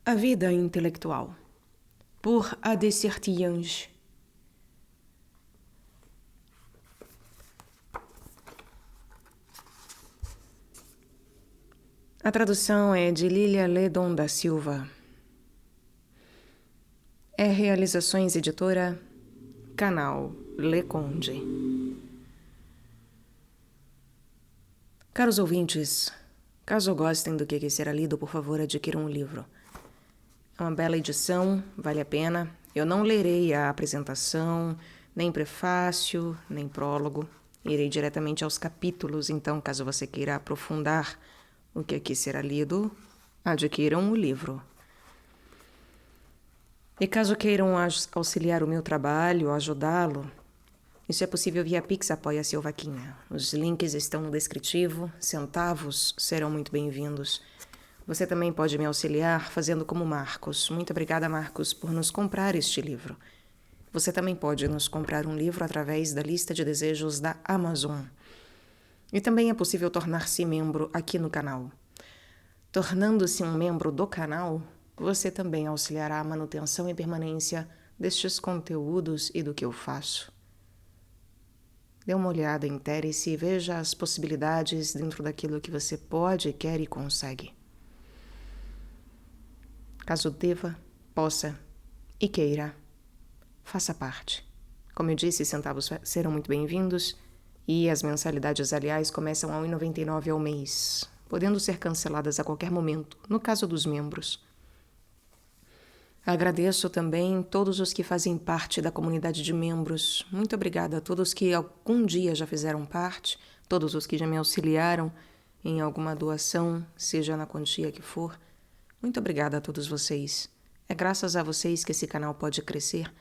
A vida intelectual, por Adesirtiange. A tradução é de Lília Ledon da Silva. É Realizações Editora, canal Leconde. Caros ouvintes, caso gostem do que será lido, por favor, adquiram o livro. É uma bela edição, vale a pena. Eu não lerei a apresentação, nem prefácio, nem prólogo. Irei diretamente aos capítulos, então, caso você queira aprofundar o que aqui será lido, adquiram o livro. E caso queiram auxiliar o meu trabalho, ajudá-lo, isso é possível via Pix Apoia-se ou Vaquinha. Os links estão no descritivo, centavos serão muito bem-vindos. Você também pode me auxiliar fazendo como Marcos. Muito obrigada, Marcos, por nos comprar este livro. Você também pode nos comprar um livro através da lista de desejos da Amazon. E também é possível tornar-se membro aqui no canal. Tornando-se um membro do canal, você também auxiliará a manutenção e permanência destes conteúdos e do que eu faço. Dê uma olhada, intere-se e veja as possibilidades dentro daquilo que você pode, quer e consegue. Caso deva, possa e queira, faça parte. Como eu disse, centavos serão muito bem-vindos e as mensalidades, aliás, começam a R$ 1,99 ao mês, podendo ser canceladas a qualquer momento, no caso dos membros. Agradeço também todos os que fazem parte da comunidade de membros. Muito obrigada a todos que algum dia já fizeram parte, todos os que já me auxiliaram em alguma doação, seja na quantia que for. Muito obrigada a todos vocês. É graças a vocês que esse canal pode crescer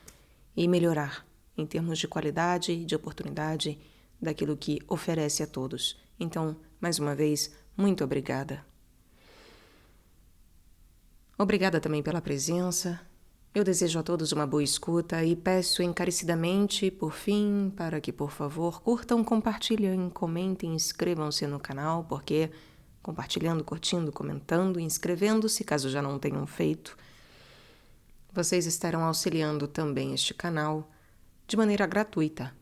e melhorar em termos de qualidade, de oportunidade, daquilo que oferece a todos. Então, mais uma vez, muito obrigada. Obrigada também pela presença. Eu desejo a todos uma boa escuta e peço encarecidamente, por fim, para que, por favor, curtam, compartilhem, comentem, inscrevam-se no canal, porque compartilhando, curtindo, comentando e inscrevendo-se, caso já não tenham feito, vocês estarão auxiliando também este canal de maneira gratuita.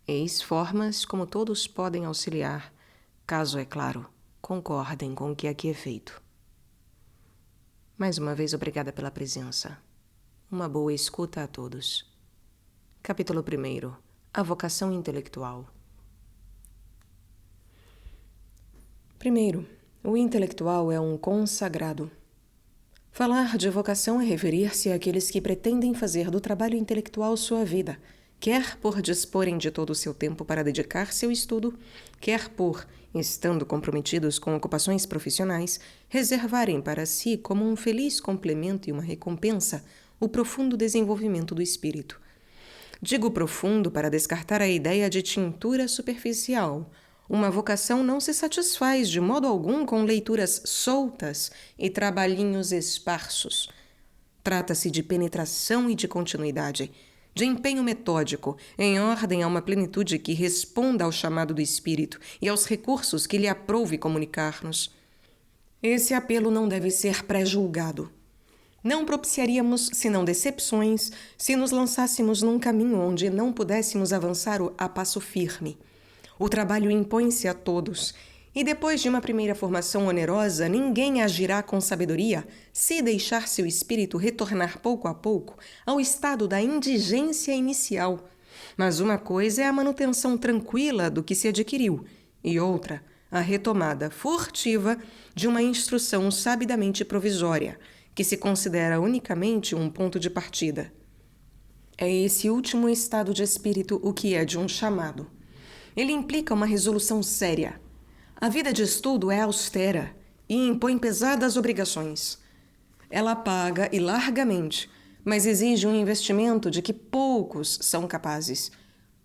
Eis formas como todos podem auxiliar, caso, é claro, concordem com o que aqui é feito. Mais uma vez, obrigada pela presença. Uma boa escuta a todos. Capítulo 1. A vocação intelectual. Primeiro, o intelectual é um consagrado. Falar de vocação é referir-se àqueles que pretendem fazer do trabalho intelectual sua vida, quer por disporem de todo o seu tempo para dedicar-se ao estudo, quer por, estando comprometidos com ocupações profissionais, reservarem para si como um feliz complemento e uma recompensa o profundo desenvolvimento do espírito. Digo profundo para descartar a ideia de tintura superficial. Uma vocação não se satisfaz de modo algum com leituras soltas e trabalhinhos esparsos. Trata-se de penetração e de continuidade, de empenho metódico, em ordem a uma plenitude que responda ao chamado do espírito e aos recursos que lhe aprouve comunicar-nos. Esse apelo não deve ser pré-julgado. Não propiciaríamos senão decepções se nos lançássemos num caminho onde não pudéssemos avançar a passo firme. O trabalho impõe-se a todos, e depois de uma primeira formação onerosa, ninguém agirá com sabedoria se deixar seu espírito retornar pouco a pouco ao estado da indigência inicial. Mas uma coisa é a manutenção tranquila do que se adquiriu, e outra, a retomada furtiva de uma instrução sabidamente provisória, que se considera unicamente um ponto de partida. É esse último estado de espírito o que é de um chamado. Ele implica uma resolução séria. A vida de estudo é austera e impõe pesadas obrigações. Ela paga e largamente, mas exige um investimento de que poucos são capazes.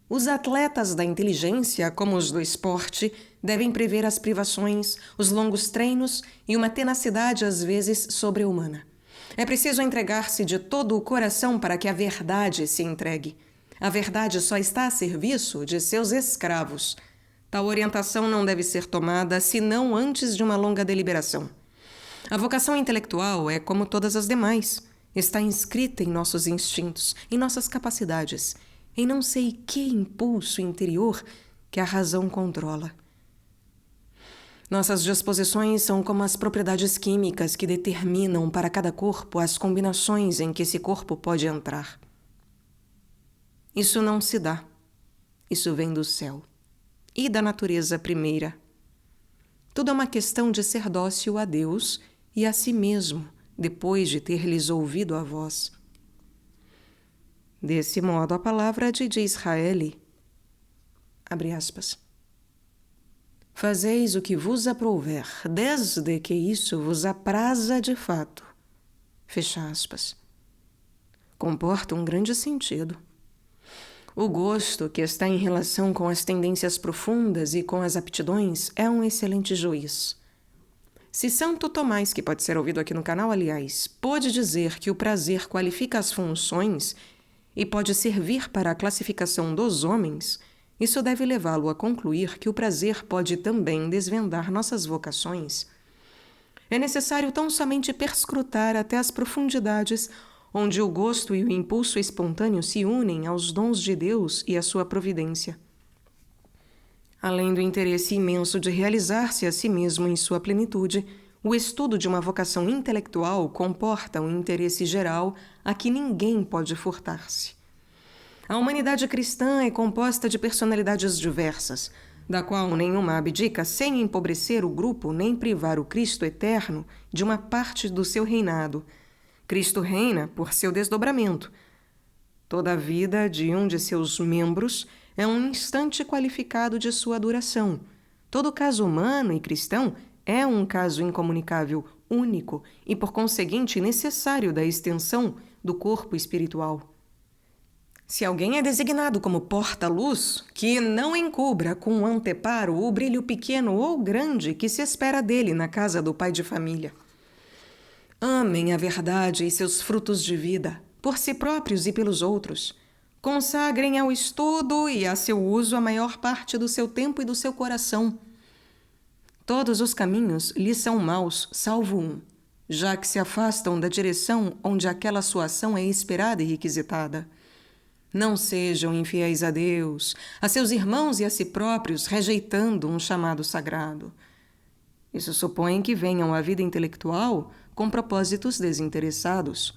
Os atletas da inteligência, como os do esporte, devem prever as privações, os longos treinos e uma tenacidade às vezes sobre-humana. É preciso entregar-se de todo o coração para que a verdade se entregue. A verdade só está a serviço de seus escravos. Tal orientação não deve ser tomada senão antes de uma longa deliberação. A vocação intelectual é como todas as demais. Está inscrita em nossos instintos, em nossas capacidades, em não sei que impulso interior que a razão controla. Nossas disposições são como as propriedades químicas que determinam para cada corpo as combinações em que esse corpo pode entrar. Isso não se dá. Isso vem do céu e da natureza primeira. Tudo é uma questão de ser dócil a Deus e a si mesmo, depois de ter lhes ouvido a voz. Desse modo, a palavra de Israel, abre aspas, fazeis o que vos aprouver, desde que isso vos apraza de fato, fecha aspas, comporta um grande sentido. O gosto, que está em relação com as tendências profundas e com as aptidões, é um excelente juiz. Se Santo Tomás, que pode ser ouvido aqui no canal, aliás, pôde dizer que o prazer qualifica as funções e pode servir para a classificação dos homens, isso deve levá-lo a concluir que o prazer pode também desvendar nossas vocações. É necessário tão somente perscrutar até as profundidades onde o gosto e o impulso espontâneo se unem aos dons de Deus e à sua providência. Além do interesse imenso de realizar-se a si mesmo em sua plenitude, o estudo de uma vocação intelectual comporta um interesse geral a que ninguém pode furtar-se. A humanidade cristã é composta de personalidades diversas, da qual nenhuma abdica sem empobrecer o grupo nem privar o Cristo eterno de uma parte do seu reinado. Cristo reina por seu desdobramento. Toda a vida de um de seus membros é um instante qualificado de sua duração. Todo caso humano e cristão é um caso incomunicável, único e, por conseguinte, necessário da extensão do corpo espiritual. Se alguém é designado como porta-luz, que não encubra com anteparo o brilho pequeno ou grande que se espera dele na casa do pai de família. Amem a verdade e seus frutos de vida, por si próprios e pelos outros. Consagrem ao estudo e a seu uso a maior parte do seu tempo e do seu coração. Todos os caminhos lhes são maus, salvo um, já que se afastam da direção onde aquela sua ação é esperada e requisitada. Não sejam infiéis a Deus, a seus irmãos e a si próprios, rejeitando um chamado sagrado. Isso supõe que venham à vida intelectual com propósitos desinteressados,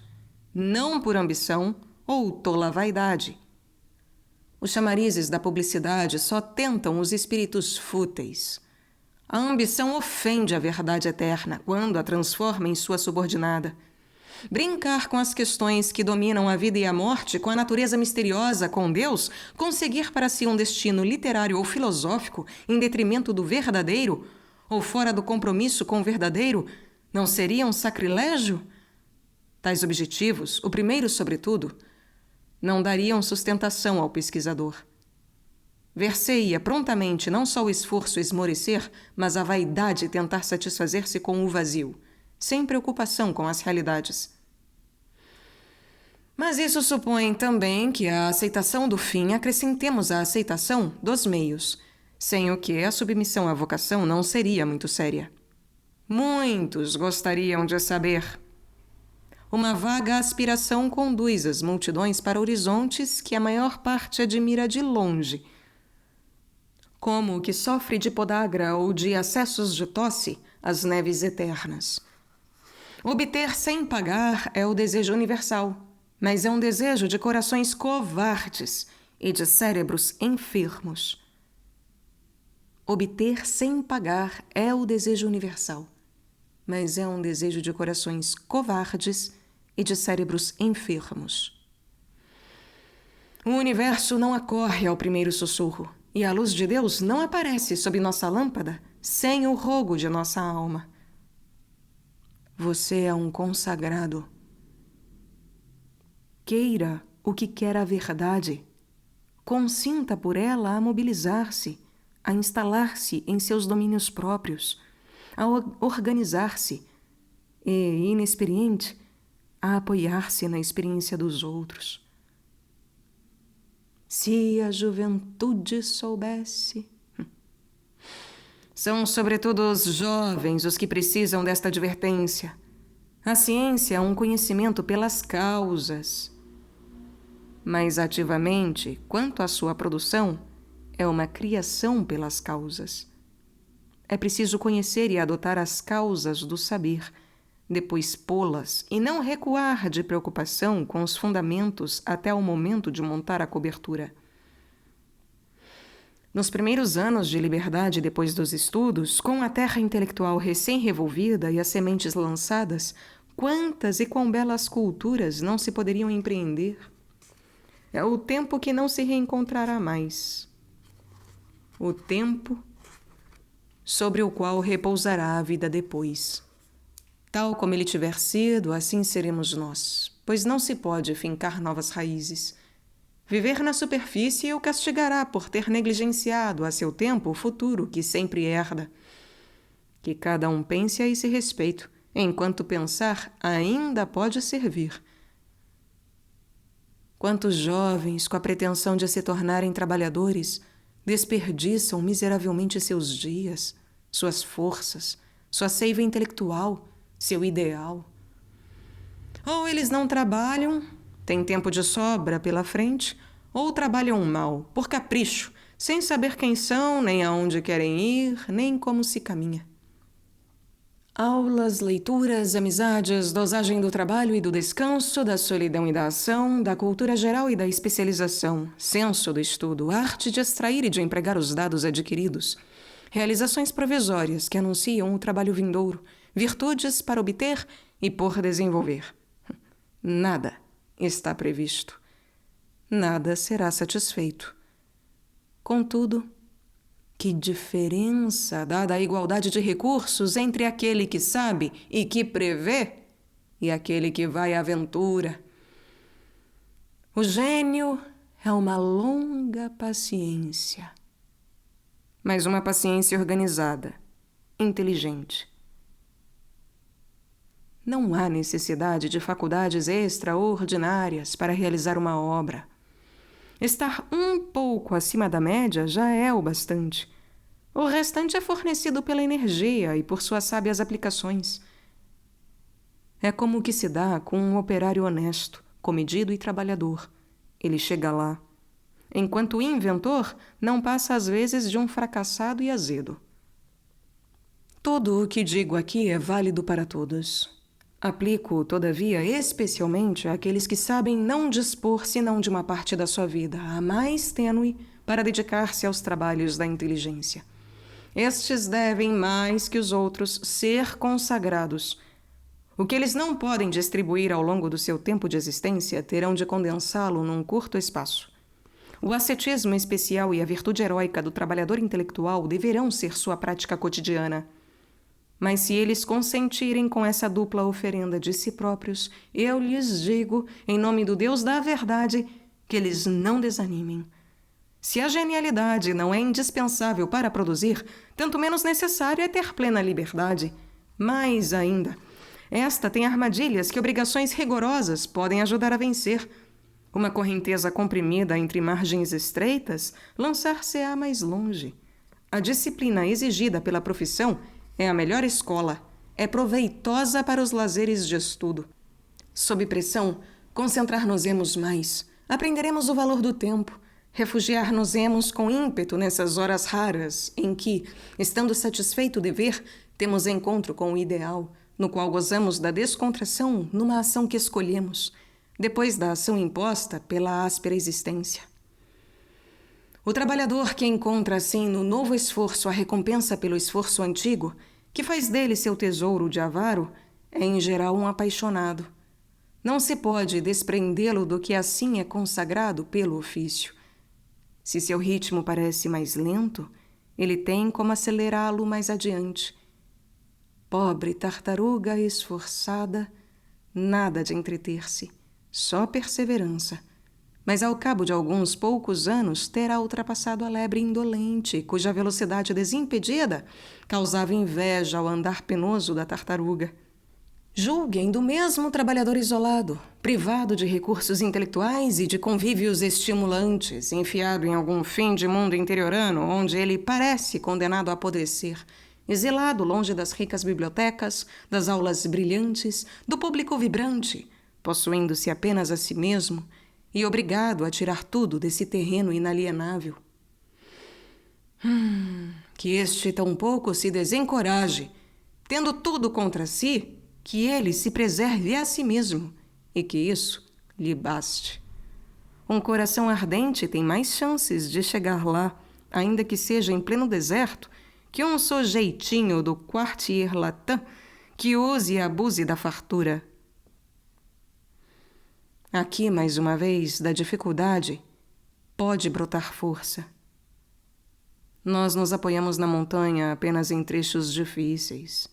não por ambição ou tola vaidade. Os chamarizes da publicidade só tentam os espíritos fúteis. A ambição ofende a verdade eterna quando a transforma em sua subordinada. Brincar com as questões que dominam a vida e a morte, com a natureza misteriosa, com Deus, conseguir para si um destino literário ou filosófico em detrimento do verdadeiro, ou fora do compromisso com o verdadeiro, não seria um sacrilégio? Tais objetivos, o primeiro sobretudo, não dariam sustentação ao pesquisador. Ver-se-ia prontamente não só o esforço esmorecer, mas a vaidade tentar satisfazer-se com o vazio, sem preocupação com as realidades. Mas isso supõe também que à aceitação do fim acrescentemos a aceitação dos meios, sem o que a submissão à vocação não seria muito séria. Muitos gostariam de saber. Uma vaga aspiração conduz as multidões para horizontes que a maior parte admira de longe, como o que sofre de podagra ou de acessos de tosse as neves eternas. Obter sem pagar é o desejo universal, mas é um desejo de corações covardes e de cérebros enfermos. Obter sem pagar é o desejo universal, mas é um desejo de corações covardes e de cérebros enfermos. O universo não acorre ao primeiro sussurro, e a luz de Deus não aparece sob nossa lâmpada sem o rogo de nossa alma. Você é um consagrado. Queira o que quer a verdade. Consinta por ela a mobilizar-se, a instalar-se em seus domínios próprios, a organizar-se e, inexperiente, a apoiar-se na experiência dos outros. Se a juventude soubesse... São sobretudo os jovens os que precisam desta advertência. A ciência é um conhecimento pelas causas, mas ativamente, quanto à sua produção, é uma criação pelas causas. É preciso conhecer e adotar as causas do saber, depois pô-las e não recuar de preocupação com os fundamentos até o momento de montar a cobertura. Nos primeiros anos de liberdade depois dos estudos, com a terra intelectual recém-revolvida e as sementes lançadas, quantas e quão belas culturas não se poderiam empreender? É o tempo que não se reencontrará mais. O tempo sobre o qual repousará a vida depois. Tal como ele tiver sido, assim seremos nós, pois não se pode fincar novas raízes. Viver na superfície o castigará por ter negligenciado a seu tempo o futuro que sempre herda. Que cada um pense a esse respeito, enquanto pensar ainda pode servir. Quantos jovens, com a pretensão de se tornarem trabalhadores, desperdiçam miseravelmente seus dias, suas forças, sua seiva intelectual, seu ideal. Ou eles não trabalham, têm tempo de sobra pela frente, ou trabalham mal, por capricho, sem saber quem são, nem aonde querem ir, nem como se caminha. Aulas, leituras, amizades, dosagem do trabalho e do descanso, da solidão e da ação, da cultura geral e da especialização, senso do estudo, arte de extrair e de empregar os dados adquiridos, realizações provisórias que anunciam o trabalho vindouro, virtudes para obter e por desenvolver. Nada está previsto. Nada será satisfeito. Contudo, que diferença, dada a igualdade de recursos, entre aquele que sabe e que prevê e aquele que vai à aventura. O gênio é uma longa paciência, mas uma paciência organizada, inteligente. Não há necessidade de faculdades extraordinárias para realizar uma obra. Estar um pouco acima da média já é o bastante. O restante é fornecido pela energia e por suas sábias aplicações. É como o que se dá com um operário honesto, comedido e trabalhador. Ele chega lá, enquanto o inventor não passa às vezes de um fracassado e azedo. Tudo o que digo aqui é válido para todos. Aplico, todavia, especialmente àqueles que sabem não dispor senão de uma parte da sua vida, a mais tênue, para dedicar-se aos trabalhos da inteligência. Estes devem, mais que os outros, ser consagrados. O que eles não podem distribuir ao longo do seu tempo de existência, terão de condensá-lo num curto espaço. O ascetismo especial e a virtude heróica do trabalhador intelectual deverão ser sua prática cotidiana. Mas se eles consentirem com essa dupla oferenda de si próprios, eu lhes digo, em nome do Deus da verdade, que eles não desanimem. Se a genialidade não é indispensável para produzir, tanto menos necessário é ter plena liberdade. Mais ainda, esta tem armadilhas que obrigações rigorosas podem ajudar a vencer. Uma correnteza comprimida entre margens estreitas, lançar-se-á mais longe. A disciplina exigida pela profissão é a melhor escola, é proveitosa para os lazeres de estudo. Sob pressão, concentrar-nos-emos mais, aprenderemos o valor do tempo, refugiar-nos-emos com ímpeto nessas horas raras em que, estando satisfeito o dever, temos encontro com o ideal, no qual gozamos da descontração numa ação que escolhemos, depois da ação imposta pela áspera existência. O trabalhador que encontra, assim, no novo esforço a recompensa pelo esforço antigo, que faz dele seu tesouro de avaro, é, em geral, um apaixonado. Não se pode desprendê-lo do que assim é consagrado pelo ofício. Se seu ritmo parece mais lento, ele tem como acelerá-lo mais adiante. Pobre tartaruga esforçada, nada de entreter-se, só perseverança. Mas ao cabo de alguns poucos anos terá ultrapassado a lebre indolente, cuja velocidade desimpedida causava inveja ao andar penoso da tartaruga. Julguem do mesmo trabalhador isolado, privado de recursos intelectuais e de convívios estimulantes, enfiado em algum fim de mundo interiorano onde ele parece condenado a apodrecer, exilado longe das ricas bibliotecas, das aulas brilhantes, do público vibrante, possuindo-se apenas a si mesmo e obrigado a tirar tudo desse terreno inalienável. Que este tampouco se desencoraje, tendo tudo contra si, que ele se preserve a si mesmo e que isso lhe baste. Um coração ardente tem mais chances de chegar lá, ainda que seja em pleno deserto, que um sujeitinho do quartier latin que use e abuse da fartura. Aqui, mais uma vez, da dificuldade, pode brotar força. Nós nos apoiamos na montanha apenas em trechos difíceis.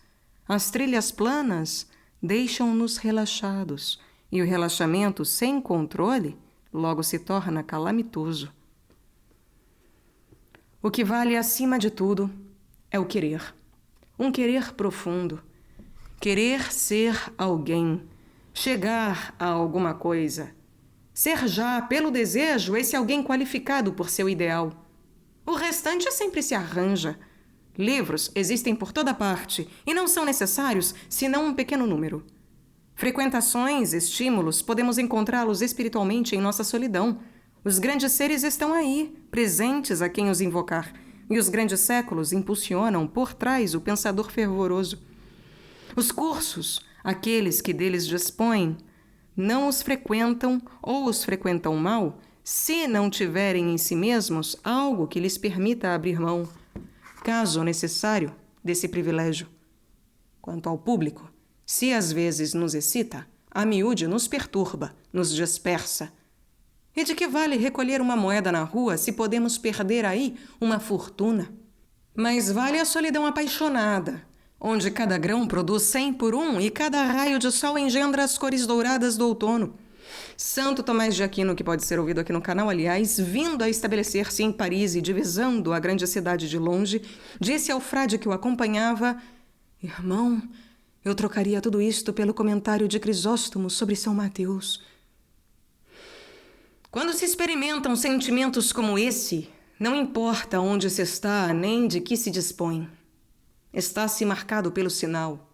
As trilhas planas deixam-nos relaxados, e o relaxamento sem controle logo se torna calamitoso. O que vale acima de tudo é o querer. Um querer profundo. Querer ser alguém. Chegar a alguma coisa. Ser já, pelo desejo, esse alguém qualificado por seu ideal. O restante sempre se arranja. Livros existem por toda parte e não são necessários senão um pequeno número. Frequentações, estímulos, podemos encontrá-los espiritualmente em nossa solidão. Os grandes seres estão aí, presentes a quem os invocar, e os grandes séculos impulsionam por trás o pensador fervoroso. Os cursos, aqueles que deles dispõem, não os frequentam ou os frequentam mal, se não tiverem em si mesmos algo que lhes permita abrir mão, caso necessário, desse privilégio. Quanto ao público, se às vezes nos excita, a miúde nos perturba, nos dispersa. E de que vale recolher uma moeda na rua se podemos perder aí uma fortuna? Mas vale a solidão apaixonada, onde cada grão produz 100 por 1 e cada raio de sol engendra as cores douradas do outono. Santo Tomás de Aquino, que pode ser ouvido aqui no canal, aliás, vindo a estabelecer-se em Paris e divisando a grande cidade de longe, disse ao frade que o acompanhava: "Irmão, eu trocaria tudo isto pelo comentário de Crisóstomo sobre São Mateus." Quando se experimentam sentimentos como esse, não importa onde se está nem de que se dispõe. Está-se marcado pelo sinal.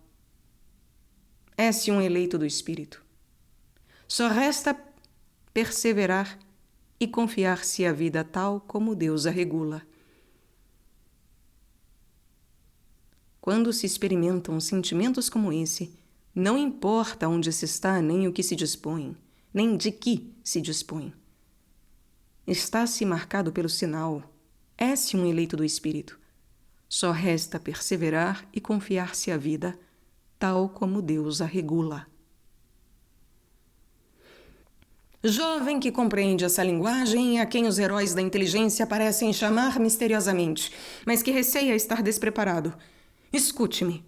É-se um eleito do Espírito. Só resta perseverar e confiar-se à vida tal como Deus a regula. Quando se experimentam sentimentos como esse, não importa onde se está nem o que se dispõe, nem de que se dispõe. Está-se marcado pelo sinal, é-se um eleito do Espírito. Só resta perseverar e confiar-se à vida tal como Deus a regula. Jovem que compreende essa linguagem e a quem os heróis da inteligência parecem chamar misteriosamente, mas que receia estar despreparado. Escute-me.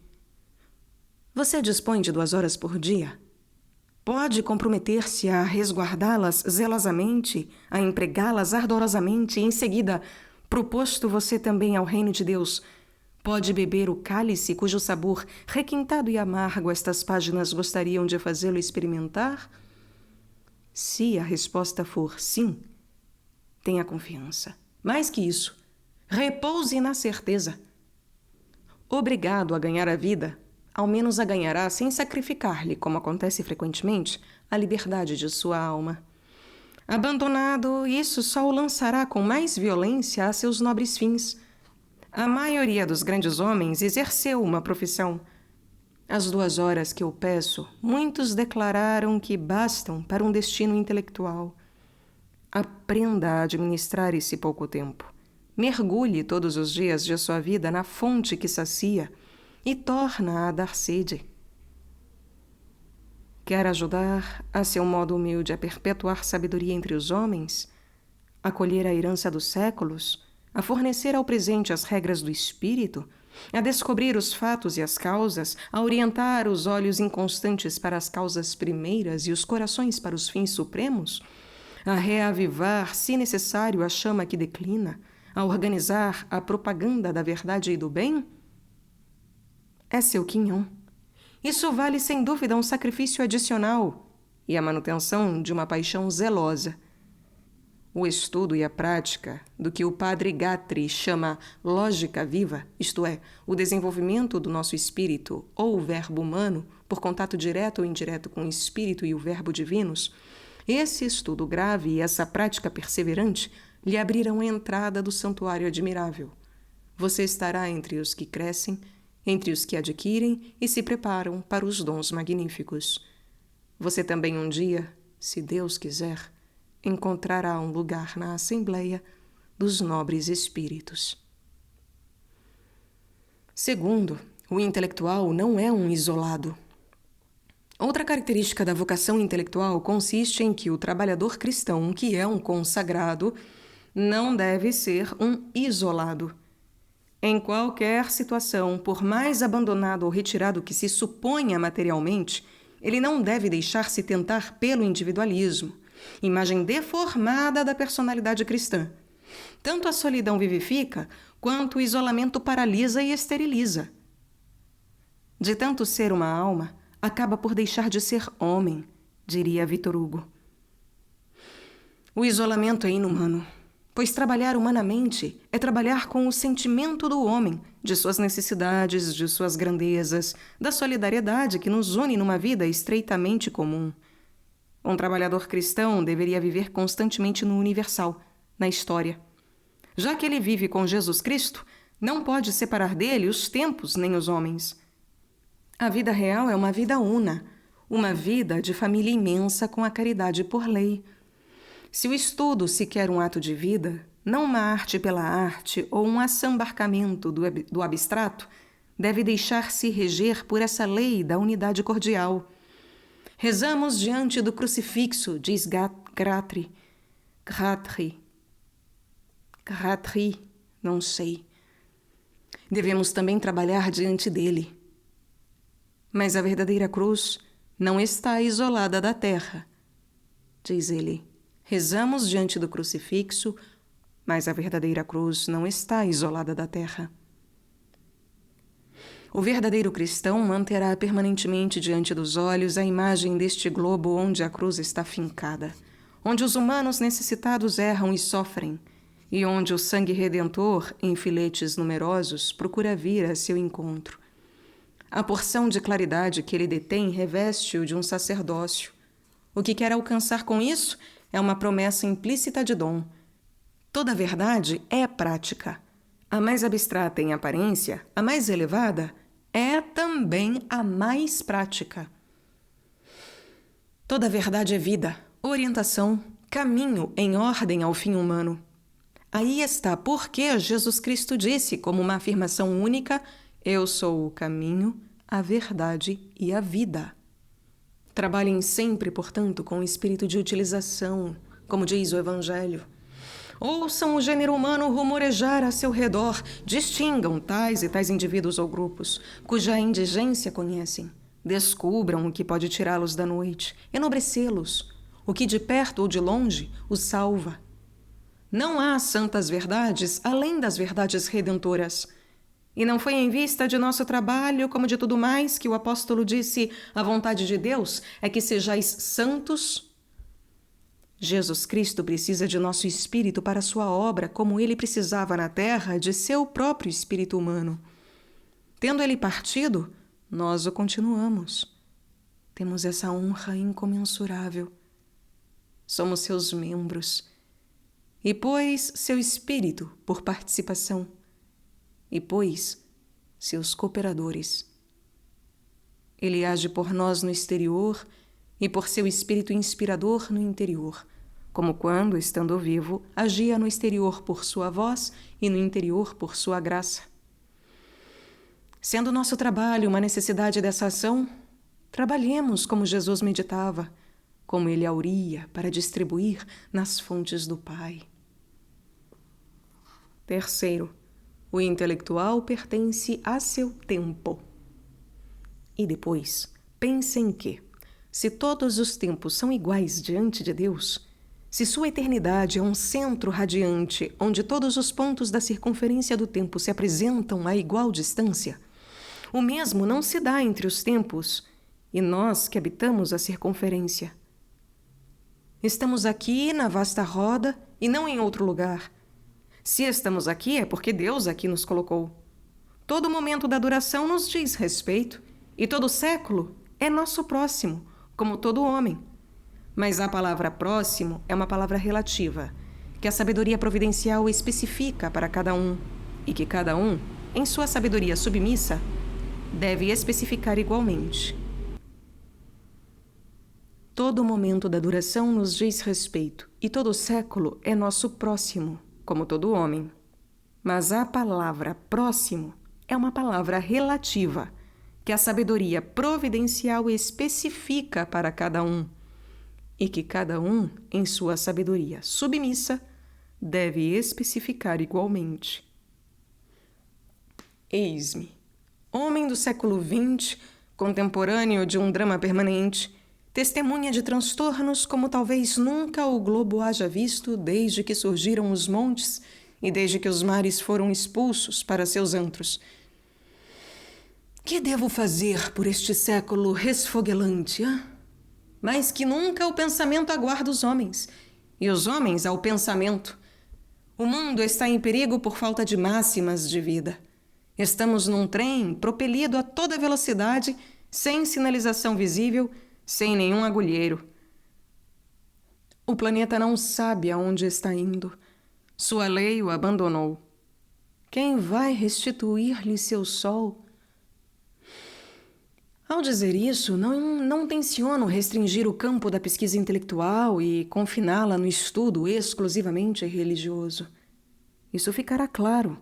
Você dispõe de 2 horas por dia? Pode comprometer-se a resguardá-las zelosamente, a empregá-las ardorosamente e, em seguida, proposto você também ao reino de Deus, pode beber o cálice cujo sabor, requintado e amargo, estas páginas gostariam de fazê-lo experimentar? Se a resposta for sim, tenha confiança. Mais que isso, repouse na certeza. Obrigado a ganhar a vida, ao menos a ganhará sem sacrificar-lhe, como acontece frequentemente, a liberdade de sua alma. Abandonado, isso só o lançará com mais violência a seus nobres fins. A maioria dos grandes homens exerceu uma profissão. As 2 horas que eu peço, muitos declararam que bastam para um destino intelectual. Aprenda a administrar esse pouco tempo. Mergulhe todos os dias de sua vida na fonte que sacia e torna a dar sede. Quer ajudar, a seu modo humilde, a perpetuar sabedoria entre os homens, a colher a herança dos séculos, a fornecer ao presente as regras do espírito, a descobrir os fatos e as causas, a orientar os olhos inconstantes para as causas primeiras e os corações para os fins supremos, a reavivar, se necessário, a chama que declina, a organizar a propaganda da verdade e do bem? É seu quinhão. Isso vale sem dúvida um sacrifício adicional e a manutenção de uma paixão zelosa. O estudo e a prática do que o padre Guthrie chama lógica viva, isto é, o desenvolvimento do nosso espírito ou o verbo humano, por contato direto ou indireto com o espírito e o verbo divinos, esse estudo grave e essa prática perseverante lhe abriram a entrada do santuário admirável. Você estará entre os que crescem, entre os que adquirem e se preparam para os dons magníficos. Você também um dia, se Deus quiser, encontrará um lugar na Assembleia dos Nobres Espíritos. Segundo, o intelectual não é um isolado. Outra característica da vocação intelectual consiste em que o trabalhador cristão, que é um consagrado, não deve ser um isolado. Em qualquer situação, por mais abandonado ou retirado que se suponha materialmente, ele não deve deixar-se tentar pelo individualismo, imagem deformada da personalidade cristã. Tanto a solidão vivifica, quanto o isolamento paralisa e esteriliza. De tanto ser uma alma, acaba por deixar de ser homem, diria Victor Hugo. O isolamento é inumano, pois trabalhar humanamente é trabalhar com o sentimento do homem, de suas necessidades, de suas grandezas, da solidariedade que nos une numa vida estreitamente comum. Um trabalhador cristão deveria viver constantemente no universal, na história. Já que ele vive com Jesus Cristo, não pode separar dele os tempos nem os homens. A vida real é uma vida una, uma vida de família imensa com a caridade por lei. Se o estudo se quer um ato de vida, não uma arte pela arte ou um assambarcamento do abstrato, deve deixar-se reger por essa lei da unidade cordial. Rezamos diante do crucifixo, diz Guthrie, não sei. Devemos também trabalhar diante dele. Mas a verdadeira cruz não está isolada da terra, diz ele. Rezamos diante do crucifixo, mas a verdadeira cruz não está isolada da terra. O verdadeiro cristão manterá permanentemente diante dos olhos a imagem deste globo onde a cruz está fincada, onde os humanos necessitados erram e sofrem, e onde o sangue redentor, em filetes numerosos, procura vir a seu encontro. A porção de claridade que ele detém reveste-o de um sacerdócio. O que quer alcançar com isso é uma promessa implícita de dom. Toda verdade é prática. A mais abstrata em aparência, a mais elevada, é também a mais prática. Toda verdade é vida, orientação, caminho em ordem ao fim humano. Aí está porque Jesus Cristo disse, como uma afirmação única, eu sou o caminho, a verdade e a vida. Trabalhem sempre, portanto, com o espírito de utilização, como diz o Evangelho. Ouçam o gênero humano rumorejar a seu redor, distingam tais e tais indivíduos ou grupos, cuja indigência conhecem. Descubram o que pode tirá-los da noite, enobrecê-los, o que de perto ou de longe os salva. Não há santas verdades além das verdades redentoras. E não foi em vista de nosso trabalho, como de tudo mais, que o apóstolo disse, a vontade de Deus é que sejais santos. Jesus Cristo precisa de nosso espírito para sua obra, como ele precisava na terra de seu próprio espírito humano. Tendo ele partido, nós o continuamos. Temos essa honra incomensurável. Somos seus membros. E pôs seu espírito por participação. E pôs seus cooperadores. Ele age por nós no exterior e por seu espírito inspirador no interior, como quando, estando vivo, agia no exterior por sua voz e no interior por sua graça. Sendo nosso trabalho uma necessidade dessa ação, trabalhemos como Jesus meditava, como ele auria para distribuir nas fontes do Pai. Terceiro, o intelectual pertence a seu tempo. E depois, pensem que, se todos os tempos são iguais diante de Deus, se sua eternidade é um centro radiante onde todos os pontos da circunferência do tempo se apresentam a igual distância, O mesmo não se dá entre os tempos e nós que habitamos a circunferência. Estamos aqui na vasta roda e não em outro lugar. Se estamos aqui é porque Deus aqui nos colocou. Todo momento da duração nos diz respeito e todo século é nosso próximo, como todo homem. Mas a palavra próximo é uma palavra relativa, que a sabedoria providencial especifica para cada um e que cada um, em sua sabedoria submissa, deve especificar igualmente. Todo momento da duração nos diz respeito e todo século é nosso próximo, como todo homem. Mas a palavra próximo é uma palavra relativa, que a sabedoria providencial especifica para cada um e que cada um, em sua sabedoria submissa, deve especificar igualmente. Eis-me, homem do século XX, contemporâneo de um drama permanente, testemunha de transtornos como talvez nunca o globo haja visto desde que surgiram os montes e desde que os mares foram expulsos para seus antros. Que devo fazer por este século resfoguelante, hein? Mais que nunca o pensamento aguarda os homens, e os homens ao pensamento. O mundo está em perigo por falta de máximas de vida. Estamos num trem propelido a toda velocidade, sem sinalização visível, sem nenhum agulheiro. O planeta não sabe aonde está indo. Sua lei o abandonou. Quem vai restituir-lhe seu sol? Ao dizer isso, não tenciono restringir o campo da pesquisa intelectual e confiná-la no estudo exclusivamente religioso. Isso ficará claro.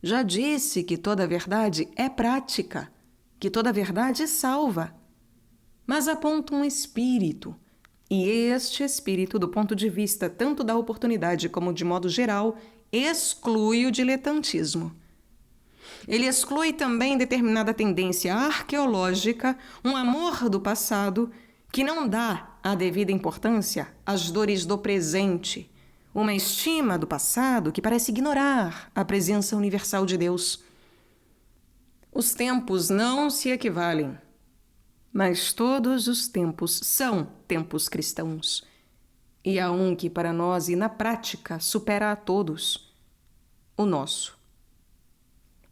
Já disse que toda verdade é prática, que toda verdade salva. Mas aponta um espírito, e este espírito, do ponto de vista tanto da oportunidade como de modo geral, exclui o diletantismo. Ele exclui também determinada tendência arqueológica, um amor do passado que não dá a devida importância às dores do presente, uma estima do passado que parece ignorar a presença universal de Deus. Os tempos não se equivalem, mas todos os tempos são tempos cristãos. E há um que para nós e na prática supera a todos, o nosso.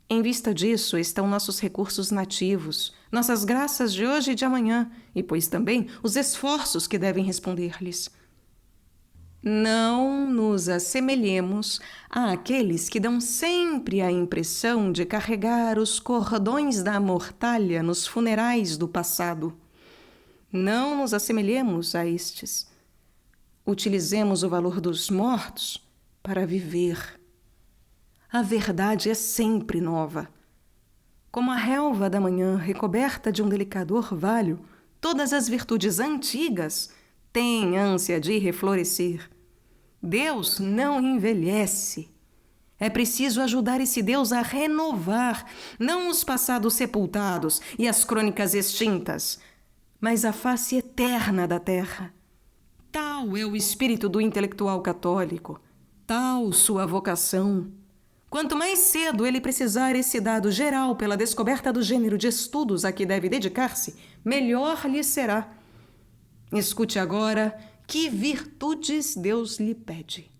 Em vista disso estão nossos recursos nativos, nossas graças de hoje e de amanhã, e pois também os esforços que devem responder-lhes. Não nos assemelhemos àqueles que dão sempre a impressão de carregar os cordões da mortalha nos funerais do passado. Não nos assemelhemos a estes. Utilizemos o valor dos mortos para viver. A verdade é sempre nova. Como a relva da manhã recoberta de um delicado orvalho, todas as virtudes antigas têm ânsia de reflorescer. Deus não envelhece. É preciso ajudar esse Deus a renovar, não os passados sepultados e as crônicas extintas, mas a face eterna da terra. Tal é o espírito do intelectual católico, tal sua vocação. Quanto mais cedo ele precisar esse dado geral pela descoberta do gênero de estudos a que deve dedicar-se, melhor lhe será. Escute agora que virtudes Deus lhe pede.